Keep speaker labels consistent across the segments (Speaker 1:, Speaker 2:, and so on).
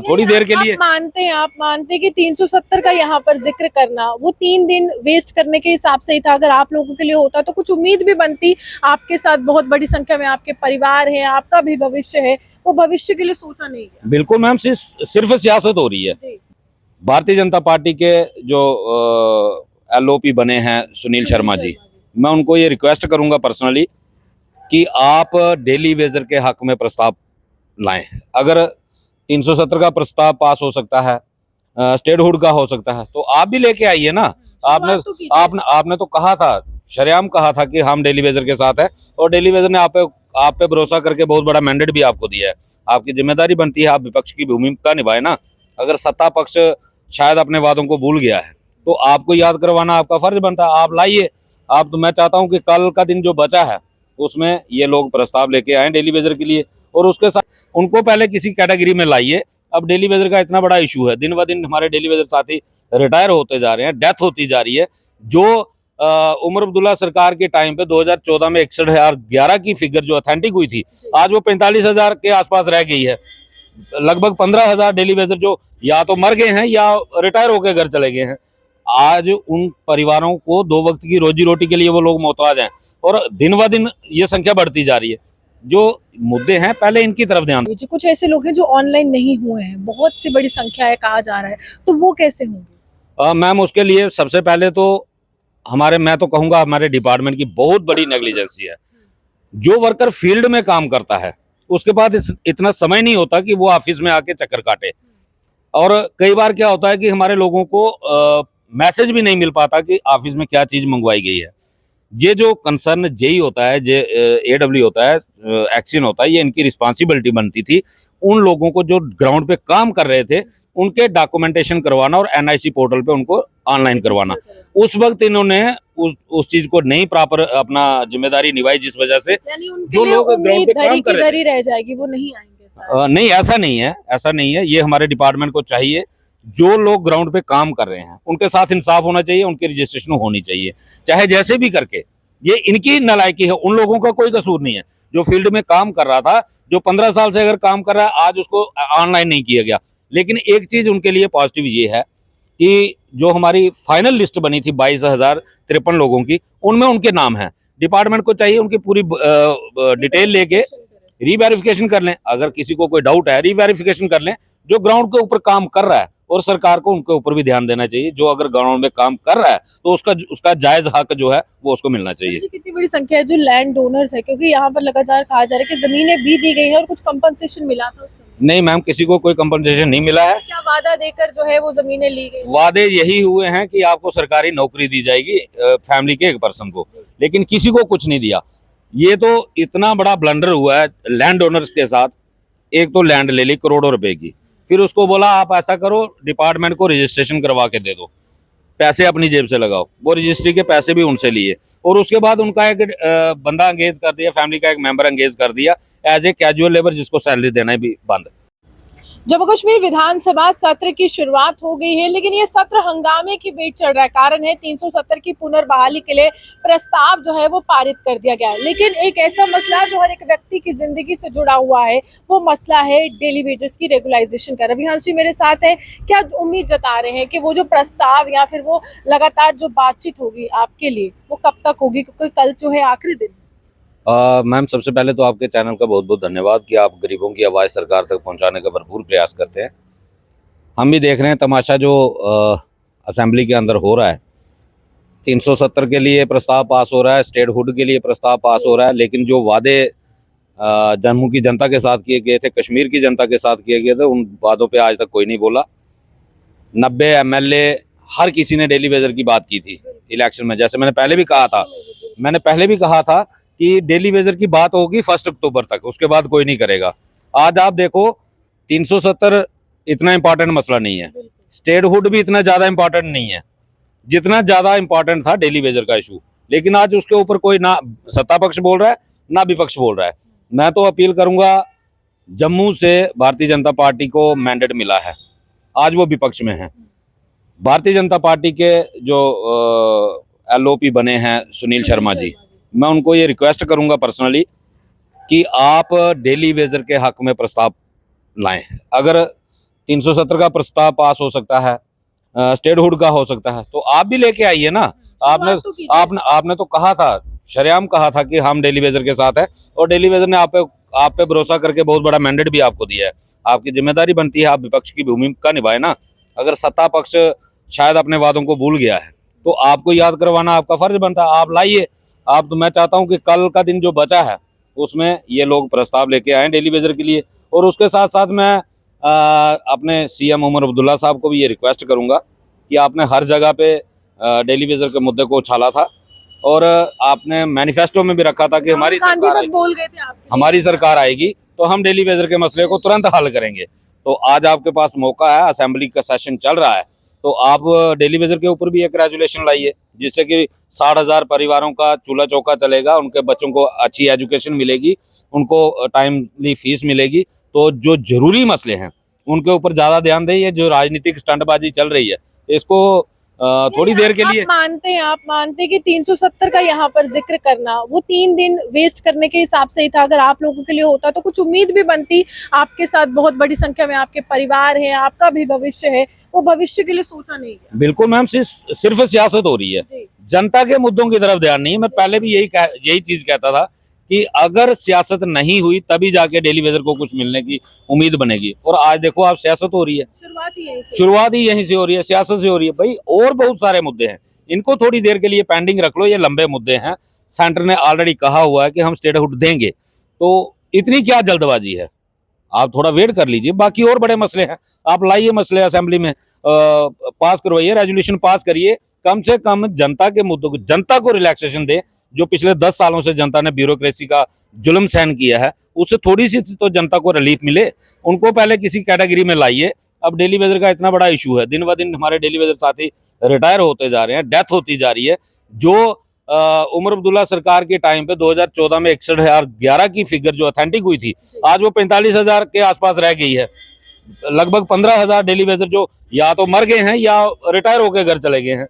Speaker 1: थोड़ी देर के लिए।
Speaker 2: आप मानते हैं कि 370 का यहाँ पर जिक्र करना वो 3 दिन वेस्ट करने के हिसाब से ही था। अगर आप लोगों के लिए होता तो कुछ उम्मीद भी बनती, आपके साथ बहुत बड़ी संख्या में आपके परिवार है, आपका भी भविष्य है, वो भविष्य के लिए सोचा नहीं गया।
Speaker 1: बिल्कुल मैम, सिर्फ सियासत हो रही है। भारतीय जनता पार्टी के जो LOP बने हैं सुनील शर्मा जी, मैं उनको ये रिक्वेस्ट करूंगा पर्सनली कि आप डेली वेजर के हक में प्रस्ताव लाएं। अगर 370 का प्रस्ताव पास हो सकता है, स्टेटहुड का हो सकता है, तो आप भी लेके आइए ना। आपने तो कहा था, शरेआम कहा था कि हम डेली वेजर के साथ है, और डेली वेजर ने आप पे भरोसा करके बहुत बड़ा मैंडेट भी आपको दिया है। आपकी जिम्मेदारी बनती है, आप विपक्ष की भूमिका निभाए ना। अगर सत्ता पक्ष शायद अपने वादों को भूल गया है तो आपको याद करवाना आपका फर्ज बनता है। आप लाइए। आप तो मैं चाहता हूं कि कल का दिन जो बचा है उसमें ये लोग प्रस्ताव लेके आए डेली वेजर के लिए, और उसके साथ उनको पहले किसी कैटेगरी में लाइए। अब डेली वेजर का इतना बड़ा इशू है, दिन ब दिन हमारे डेली वेजर साथी रिटायर होते जा रहे हैं, डेथ होती जा रही है। जो उमर अब्दुल्ला सरकार के टाइम पे 2014 में 61,011 की फिगर जो ऑथेंटिक हुई थी, आज वो 45,000 के आसपास रह गई है। लगभग 15,000 डेली वेजर जो या तो मर गए हैं या रिटायर होकर घर चले गए हैं। आज उन परिवारों को 2 वक्त की रोजी रोटी के लिए वो लोग मोहताज हैं, और दिन ब दिन ये संख्या बढ़ती जा रही है। जो मुद्दे हैं पहले इनकी तरफ ध्यान।
Speaker 2: कुछ ऐसे लोग हैं जो ऑनलाइन नहीं हुए हैं, बहुत सी बड़ी संख्या है कहा जा रहा है, तो वो कैसे होंगे?
Speaker 1: मैम, उसके लिए सबसे पहले तो मैं तो कहूँगा हमारे डिपार्टमेंट की बहुत बड़ी नेग्लिजेंसी है। जो वर्कर फील्ड में काम करता है उसके पास इतना समय नहीं होता कि वो ऑफिस में आके चक्कर काटे, और कई बार क्या होता है कि हमारे लोगों को मैसेज भी नहीं मिल पाता कि ऑफिस में क्या चीज मंगवाई गई है। ये जो कंसर्न जेई होता है, जे AW होता है, एक्शन होता है, ये इनकी रिस्पांसिबिलिटी बनती थी। उन लोगों को जो ग्राउंड पे काम कर रहे थे उनके डॉक्यूमेंटेशन करवाना और NIC पोर्टल पे उनको ऑनलाइन करवाना। उस वक्त इन्होंने उस चीज को नहीं प्रॉपर अपना जिम्मेदारी निभाई, जिस वजह से जो लोग ग्राउंड पे काम कर रहे थे
Speaker 2: रह जाएगी, वो नहीं आएंगे।
Speaker 1: नहीं, ऐसा नहीं है। ये हमारे डिपार्टमेंट को चाहिए, जो लोग ग्राउंड पे काम कर रहे हैं उनके साथ इंसाफ होना चाहिए, उनकी रजिस्ट्रेशन होनी चाहिए, चाहे जैसे भी करके। ये इनकी नालायकी है, उन लोगों का कोई कसूर नहीं है। जो फील्ड में काम कर रहा था, जो 15 साल से अगर काम कर रहा है, आज उसको ऑनलाइन नहीं किया गया। लेकिन एक चीज उनके लिए पॉजिटिव ये है कि जो हमारी फाइनल लिस्ट बनी थी 22,053 लोगों की, उनमें उनके नाम है। डिपार्टमेंट को चाहिए उनकी पूरी डिटेल लेके रीवेरिफिकेशन कर लें। अगर किसी को कोई डाउट है, रीवेरिफिकेशन कर लें। जो ग्राउंड के ऊपर काम कर रहा है, और सरकार को उनके ऊपर भी ध्यान देना चाहिए। जो अगर ग्राउंड में काम कर रहा है तो उसका जायज हक जो है वो उसको मिलना चाहिए।
Speaker 2: कितनी बड़ी संख्या है जो लैंड डोनर्स है, क्योंकि यहाँ पर लगातार कहा जा रहा है कि जमीनें भी दी गई हैं और कुछ कंपनसेशन मिला था?
Speaker 1: नहीं मैम, किसी को कोई कंपनसेशन नहीं मिला है।
Speaker 2: क्या वादा देकर जो है वो जमीनें ली गई?
Speaker 1: वादे यही हुए हैं कि आपको सरकारी नौकरी दी जाएगी फैमिली के एक पर्सन को, लेकिन किसी को कुछ नहीं दिया। ये तो इतना बड़ा ब्लंडर हुआ है लैंड ओनर्स के साथ। एक तो लैंड ले ली करोड़ों रुपए की, फिर उसको बोला आप ऐसा करो, डिपार्टमेंट को रजिस्ट्रेशन करवा के दे दो, पैसे अपनी जेब से लगाओ। वो रजिस्ट्री के पैसे भी उनसे लिए, और उसके बाद उनका एक बंदा एंगेज कर दिया, फैमिली का एक मेंबर एंगेज कर दिया एज ए कैजुअल लेबर, जिसको सैलरी देना भी बंद।
Speaker 2: जम्मू कश्मीर विधानसभा सत्र की शुरुआत हो गई है, लेकिन ये सत्र हंगामे की भेंट चढ़ रहा है। कारण है 370 की पुनर्बहाली के लिए प्रस्ताव जो है वो पारित कर दिया गया है। लेकिन एक ऐसा मसला जो हर एक व्यक्ति की जिंदगी से जुड़ा हुआ है, वो मसला है डेली वेजेस की रेगुलाइजेशन का। रविहांश जी मेरे साथ है। क्या उम्मीद जता रहे हैं कि वो जो प्रस्ताव या फिर वो लगातार जो बातचीत होगी आपके लिए, वो कब तक होगी, क्योंकि कल जो है आखिरी दिन?
Speaker 1: मैम, सबसे पहले तो आपके चैनल का बहुत बहुत धन्यवाद कि आप गरीबों की आवाज़ सरकार तक पहुंचाने का भरपूर प्रयास करते हैं। हम भी देख रहे हैं तमाशा जो असेंबली के अंदर हो रहा है। 370 के लिए प्रस्ताव पास हो रहा है, स्टेटहुड के लिए प्रस्ताव पास हो रहा है, लेकिन जो वादे जम्मू की जनता के साथ किए गए थे, कश्मीर की जनता के साथ किए गए थे, उन वादों पे आज तक कोई नहीं बोला। 90 MLA हर किसी ने डेली वेजर की बात की थी इलेक्शन में। जैसे मैंने पहले भी कहा था कि डेली वेजर की बात होगी 1 अक्टूबर तक, उसके बाद कोई नहीं करेगा। आज आप देखो 370 इतना इंपॉर्टेंट मसला नहीं है, स्टेटहुड भी इतना ज्यादा इंपॉर्टेंट नहीं है जितना ज्यादा इंपॉर्टेंट था डेली वेजर का इशू। लेकिन आज उसके ऊपर कोई ना सत्ता पक्ष बोल रहा है ना विपक्ष बोल रहा है। मैं तो अपील करूंगा, जम्मू से भारतीय जनता पार्टी को मैंडेट मिला है, आज वो विपक्ष में है। भारतीय जनता पार्टी के जो LOP बने हैं सुनील शर्मा जी, मैं उनको ये रिक्वेस्ट करूंगा पर्सनली कि आप डेली वेजर के हक में प्रस्ताव लाएं। अगर 370 का प्रस्ताव पास हो सकता है, स्टेटहुड का हो सकता है, तो आप भी लेके आइए ना। आपने तो कहा था, शरेआम कहा था कि हम डेली वेजर के साथ है, और डेली वेजर ने आप पे भरोसा करके बहुत बड़ा मैंडेट भी आपको दिया है। आपकी जिम्मेदारी बनती है, आप विपक्ष की भूमिका निभाए ना। अगर सत्ता पक्ष शायद अपने वादों को भूल गया है तो आपको याद करवाना आपका फर्ज बनता है। आप लाइए। आप तो मैं चाहता हूं कि कल का दिन जो बचा है उसमें ये लोग प्रस्ताव लेके आए डेली वेजर के लिए। और उसके साथ साथ मैं अपने सीएम उमर अब्दुल्ला साहब को भी ये रिक्वेस्ट करूंगा कि आपने हर जगह पे डेली वेजर के मुद्दे को उछाला था, और आपने मैनिफेस्टो में भी रखा था कि हमारी सरकार
Speaker 2: बोल गए थे आप,
Speaker 1: हमारी सरकार आएगी तो हम डेली वेजर के मसले को तुरंत हल करेंगे। तो आज आपके पास मौका है, असेंबली का सेशन चल रहा है, तो आप डेली वेजर के ऊपर भी एक रेजुलेशन लाइए, जिससे कि 60,000 परिवारों का चूल्हा चौका चलेगा, उनके बच्चों को अच्छी एजुकेशन मिलेगी, उनको टाइमली फीस मिलेगी। तो जो जरूरी मसले हैं उनके ऊपर ज्यादा ध्यान दें। ये जो राजनीतिक स्टंटबाजी चल रही है इसको थोड़ी देर के लिए
Speaker 2: आप मानते हैं कि 370 का यहाँ पर जिक्र करना वो 3 दिन वेस्ट करने के हिसाब से ही था। अगर आप लोगों के लिए होता तो कुछ उम्मीद भी बनती। आपके साथ बहुत बड़ी संख्या में आपके परिवार है, आपका भी भविष्य है, वो भविष्य के लिए सोचा नहीं है।
Speaker 1: बिल्कुल मैम, सिर्फ सियासत हो रही है, जनता के मुद्दों की तरफ ध्यान नहीं है। मैं पहले भी यही चीज कहता था कि अगर सियासत नहीं हुई तभी जाके डेली वेजर को कुछ मिलने की उम्मीद बनेगी। और आज देखो आप, सियासत हो रही है, शुरुआत ही यहीं से हो रही है, सियासत से हो रही है भाई। और बहुत सारे मुद्दे हैं, इनको थोड़ी देर के लिए पेंडिंग रख लो, ये लंबे मुद्दे हैं। सेंटर ने ऑलरेडी कहा हुआ है कि हम स्टेटहुड देंगे, तो इतनी क्या जल्दबाजी है? आप थोड़ा वेट कर लीजिए। बाकी और बड़े मसले हैं, आप लाइए मसले असेंबली में, पास करवाइए, रेजोल्यूशन पास करिए। कम से कम जनता के मुद्दों को, जनता को रिलैक्सेशन दे। जो पिछले 10 सालों से जनता ने ब्यूरोक्रेसी का जुल्म सहन किया है, उससे थोड़ी सी तो जनता को रिलीफ मिले। उनको पहले किसी कैटेगरी में लाइए। अब डेली वेजर का इतना बड़ा इशू है, दिन ब दिन हमारे डेली वेजर साथी रिटायर होते जा रहे हैं, डेथ होती जा रही है। जो उमर अब्दुल्ला सरकार के टाइम पे 2014 में 61,011 की फिगर जो ऑथेंटिक हुई थी, आज वो 45,000 के आसपास रह गई है। लगभग 15,000 डेली वेजर जो या तो मर गए हैं या रिटायर होकर घर चले गए हैं।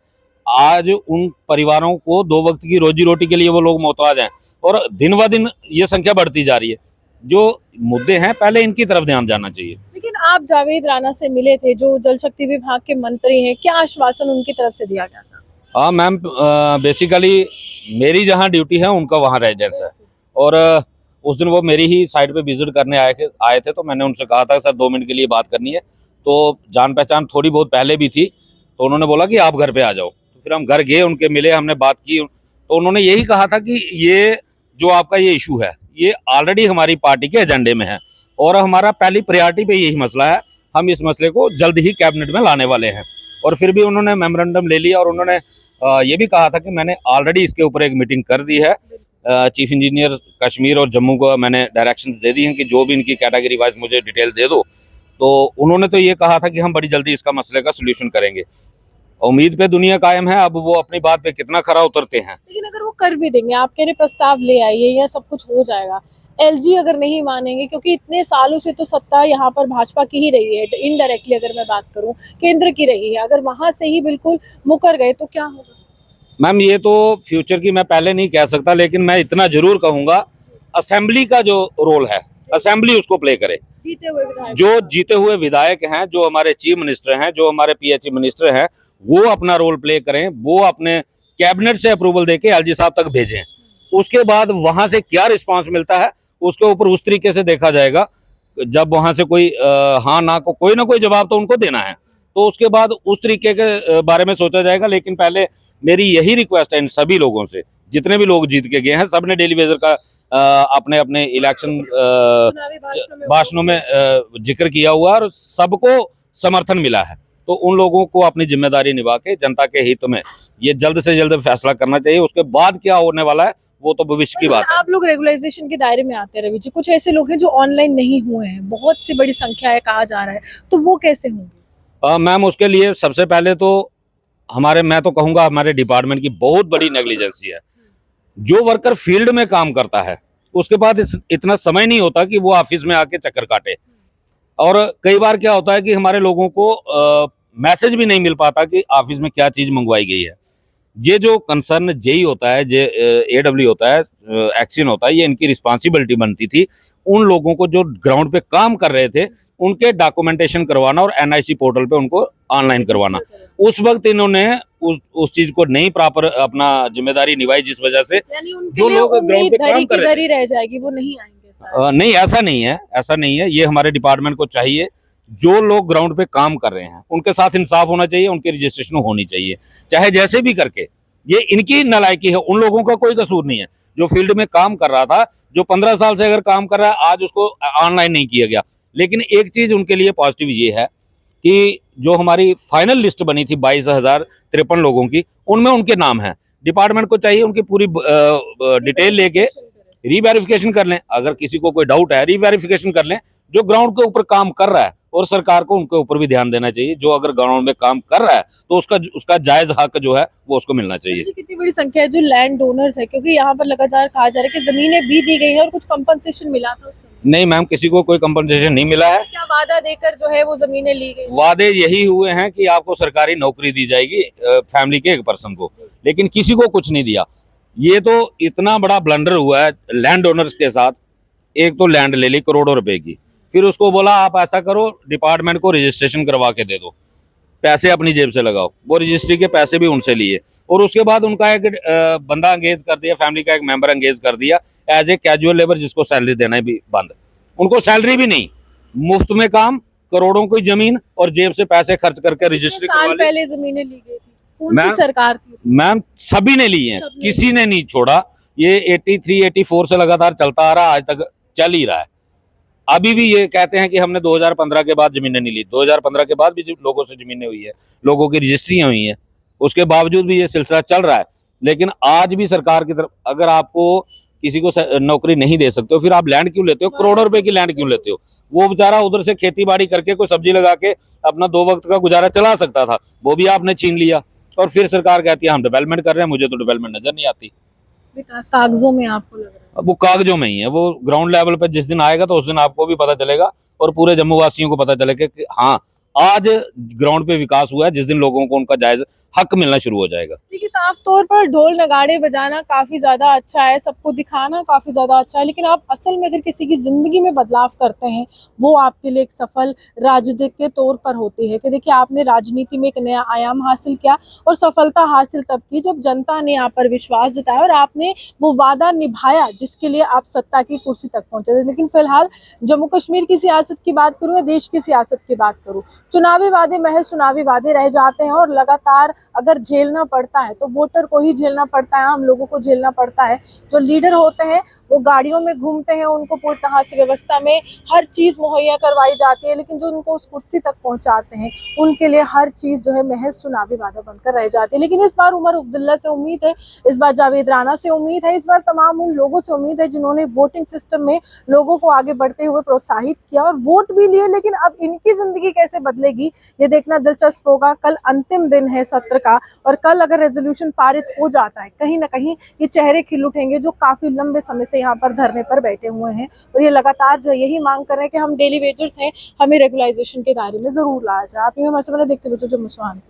Speaker 1: आज उन परिवारों को 2 वक्त की रोजी रोटी के लिए वो लोग मोहताज हैं, और दिन ब दिन ये संख्या बढ़ती जा रही है। जो मुद्दे हैं पहले इनकी तरफ ध्यान जाना चाहिए।
Speaker 2: लेकिन आप जावेद राणा से मिले थे, जो जल शक्ति विभाग के मंत्री हैं, क्या आश्वासन उनकी तरफ से दिया गया था?
Speaker 1: हाँ मैम, बेसिकली मेरी जहाँ ड्यूटी है उनका वहाँ रेजिडेंस है, और उस दिन वो मेरी ही साइड पे विजिट करने आए थे। तो मैंने उनसे कहा था सर 2 मिनट के लिए बात करनी है। तो जान पहचान थोड़ी बहुत पहले भी थी, तो उन्होंने बोला कि आप घर पे आ जाओ। तो फिर हम घर गए, उनके मिले, हमने बात की। तो उन्होंने यही कहा था कि ये जो आपका ये इशू है ये ऑलरेडी हमारी पार्टी के एजेंडे में है, और हमारा पहली प्रायोरिटी पे यही मसला है। हम इस मसले को जल्द ही कैबिनेट में लाने वाले हैं। और फिर भी उन्होंने मेमोरेंडम ले लिया, और उन्होंने ये भी कहा था कि मैंने ऑलरेडी इसके ऊपर एक मीटिंग कर दी है। चीफ इंजीनियर कश्मीर और जम्मू को मैंने डायरेक्शंस दे दी हैं कि जो भी इनकी कैटेगरी वाइज मुझे डिटेल दे दो। तो उन्होंने तो ये कहा था कि हम बड़ी जल्दी इसका मसले का सोल्यूशन करेंगे। उम्मीद पे दुनिया कायम है, अब वो अपनी बात पे कितना खरा उतरते हैं।
Speaker 2: लेकिन अगर वो कर भी देंगे, आप कह रहे प्रस्ताव ले आइए या सब कुछ हो जाएगा, एलजी अगर नहीं मानेंगे, क्योंकि इतने सालों से तो सत्ता यहाँ पर भाजपा की ही रही है, इनडायरेक्टली अगर मैं बात करूं केंद्र की रही है, अगर वहां से ही बिल्कुल मुकर गए तो क्या होगा?
Speaker 1: मैम ये तो फ्यूचर की मैं पहले नहीं कह सकता, लेकिन मैं इतना जरूर कहूंगा, असेंबली का जो रोल है असेंबली उसको प्ले करे। जो जीते हुए विधायक हैं, जो हमारे चीफ मिनिस्टर हैं, जो हमारे पीएचई मिनिस्टर हैं, वो अपना रोल प्ले करें। वो अपने कैबिनेट से अप्रूवल देके एलजी साहब तक भेजें। उसके बाद वहां से क्या रिस्पांस मिलता है उसके ऊपर उस तरीके से देखा जाएगा। जब वहां से कोई हाँ ना को कोई ना कोई जवाब तो उनको देना है, तो उसके बाद उस तरीके के बारे में सोचा जाएगा। लेकिन पहले मेरी यही रिक्वेस्ट है इन सभी लोगों से, जितने भी लोग जीत के गए हैं, सबने डेली वेजर का अपने अपने इलेक्शन भाषणों में जिक्र किया हुआ और सबको समर्थन मिला है। तो उन लोगों को अपनी जिम्मेदारी निभा के जनता के हित में ये जल्द से जल्द फैसला करना चाहिए। उसके बाद क्या होने वाला है वो तो भविष्य की बात है।
Speaker 2: आप लोग रेगुलाइजेशन के दायरे में आते हैं रवि जी, कुछ ऐसे लोग हैं जो ऑनलाइन नहीं हुए हैं, बहुत सी बड़ी संख्या है कहा जा रहा है, तो वो कैसे होंगे?
Speaker 1: मैम उसके लिए सबसे पहले तो मैं तो कहूँगा हमारे डिपार्टमेंट की बहुत बड़ी नेग्लिजेंसी है। जो वर्कर फील्ड में काम करता है उसके पास इतना समय नहीं होता कि वो ऑफिस में आके चक्कर काटे, और कई बार क्या होता है कि हमारे लोगों को मैसेज भी नहीं मिल पाता कि ऑफिस में क्या चीज मंगवाई गई है। ये जो कंसर्न जेई होता है, जे एडब्ल्यू होता है, एक्शन होता है, ये इनकी रिस्पांसिबिलिटी बनती थी उन लोगों को जो ग्राउंड पे काम कर रहे थे उनके डॉक्यूमेंटेशन करवाना और एनआईसी पोर्टल पे उनको ऑनलाइन करवाना। उस वक्त इन्होंने उस चीज को नहीं प्रॉपर अपना जिम्मेदारी निभाई, जिस वजह से
Speaker 2: यानी उनके
Speaker 1: जो
Speaker 2: लिए
Speaker 1: लोग ग्राउंड पे काम कर रहे
Speaker 2: धरी रह जाएगी, वो नहीं आएंगे शायद।
Speaker 1: नहीं, ऐसा नहीं है, ऐसा नहीं है। ये हमारे डिपार्टमेंट को चाहिए, जो लोग ग्राउंड पे काम कर रहे हैं उनके साथ इंसाफ होना चाहिए, उनकी रजिस्ट्रेशन होनी चाहिए, चाहे जैसे भी करके। ये इनकी नालायकी है, उन लोगों का कोई कसूर नहीं है। जो फील्ड में काम कर रहा था, जो 15 साल से अगर काम कर रहा है, आज उसको ऑनलाइन नहीं किया गया। लेकिन एक चीज उनके लिए पॉजिटिव ये है कि जो हमारी फाइनल लिस्ट बनी थी 22,053 लोगों की, उनमें उनके नाम है। डिपार्टमेंट को चाहिए उनकी पूरी डिटेल लेके रीवेरिफिकेशन कर लें। अगर किसी को कोई डाउट है, रीवेरिफिकेशन कर लें। जो ग्राउंड के ऊपर काम कर रहा है, और सरकार को उनके ऊपर भी ध्यान देना चाहिए, जो अगर ग्राउंड में काम कर रहा है तो उसका जायज हक जो है वो उसको मिलना चाहिए।
Speaker 2: कितनी बड़ी संख्या है जो लैंड डोनर्स है, क्योंकि यहाँ पर लगातार कहा जा रहा है कि जमीनें भी दी गई हैं और कुछ कंपनसेशन मिला था?
Speaker 1: नहीं मैम, किसी को कोई कंपनसेशन नहीं मिला है।
Speaker 2: क्या वादा देकर जो है वो जमीनें ली गई?
Speaker 1: वादे यही हुए हैं कि आपको सरकारी नौकरी दी जाएगी फैमिली के एक पर्सन को, लेकिन किसी को कुछ नहीं दिया। ये तो इतना बड़ा ब्लंडर हुआ है लैंड ओनर्स के साथ। एक तो लैंड ले ली करोड़ों रुपए की, फिर उसको बोला आप ऐसा करो, डिपार्टमेंट को रजिस्ट्रेशन करवा के दे दो, पैसे अपनी जेब से लगाओ। वो रजिस्ट्री के पैसे भी उनसे लिए, और उसके बाद उनका एक बंदा एंगेज कर दिया, फैमिली का एक मेंबर एंगेज कर दिया एज ए कैजुअल लेबर, जिसको सैलरी देना भी बंद। उनको सैलरी भी नहीं, मुफ्त में काम, करोड़ों की जमीन, और जेब से पैसे खर्च करके रजिस्ट्री करवा ली।
Speaker 2: पहले जमीनें ली गई थी, कौन सी सरकार थी?
Speaker 1: मैम सभी ने ली हैं, किसी ने नहीं छोड़ा। ये 83, 84 से लगातार चलता आ रहा, आज तक चल ही रहा है। अभी भी ये कहते हैं कि हमने 2015 के बाद जमीनें नहीं ली। 2015 के बाद भी लोगों से जमीनें हुई है, लोगों की रजिस्ट्रियां हुई हैं, उसके बावजूद भी ये सिलसिला चल रहा है। लेकिन आज भी सरकार की तरफ, अगर आपको किसी को नौकरी नहीं दे सकते हो, फिर आप लैंड क्यों लेते हो? करोड़ों रुपए की लैंड क्यों लेते हो? वो बेचारा उधर से खेती बाड़ी करके कोई सब्जी लगा के अपना 2 वक्त का गुजारा चला सकता था, वो भी आपने छीन लिया। और फिर सरकार कहती है हम डेवलपमेंट कर रहे हैं। मुझे तो डेवलपमेंट नजर नहीं आती।
Speaker 2: विकास कागजों में आपको लग रहा है?
Speaker 1: अब वो कागजों में ही है, वो ग्राउंड लेवल पे जिस दिन आएगा तो उस दिन आपको भी पता चलेगा और पूरे जम्मू वासियों को पता चलेगा कि हाँ, आज ग्राउंड पे विकास हुआ है, जिस दिन लोगों को उनका जायज हक मिलना शुरू हो जाएगा।
Speaker 2: देखिए, साफ तौर पर ढोल नगाड़े बजाना काफी ज्यादा अच्छा है, सबको दिखाना काफी ज्यादा अच्छा है, लेकिन आप असल में अगर किसी की जिंदगी में बदलाव करते हैं, वो आपके लिए एक सफल राजनीतिक के तौर पर होती है। कि देखिए, आपने राजनीति में एक नया आयाम हासिल किया, और सफलता हासिल तब की जब जनता ने आप पर विश्वास जताया और आपने वो वादा निभाया जिसके लिए आप सत्ता की कुर्सी तक पहुंचे थे। लेकिन फिलहाल जम्मू कश्मीर की सियासत की बात करूं या देश की सियासत की बात करूं, चुनावी वादे महज चुनावी वादे रह जाते हैं, और लगातार अगर झेलना पड़ता है तो वोटर को ही झेलना पड़ता है, हम लोगों को झेलना पड़ता है। जो लीडर होते हैं वो गाड़ियों में घूमते हैं, उनको पूरी तरह से व्यवस्था में हर चीज़ मुहैया करवाई जाती है, लेकिन जो उनको उस कुर्सी तक पहुंचाते हैं उनके लिए हर चीज़ जो है महज चुनावी वादा बनकर रह जाती है। लेकिन इस बार उमर अब्दुल्ला से उम्मीद है, इस बार जावेद राणा से उम्मीद है, इस बार तमाम उन लोगों से उम्मीद है जिन्होंने वोटिंग सिस्टम में लोगों को आगे बढ़ते हुए प्रोत्साहित किया और वोट भी लिए। लेकिन अब इनकी जिंदगी कैसे बदलेगी ये देखना दिलचस्प होगा। कल अंतिम दिन है सत्र का, और कल अगर रेजोल्यूशन पारित हो जाता है, कहीं ना कहीं ये चेहरे खिल उठेंगे जो काफी लंबे समय से यहाँ पर धरने पर बैठे हुए हैं, और ये लगातार जो यही मांग कर रहे हैं कि हम डेली वेजर्स हैं, हमें रेगुलाइजेशन के दायरे में जरूर लाया जाए। आप ये हमारे सामने देखते हुए जो मुस्कान।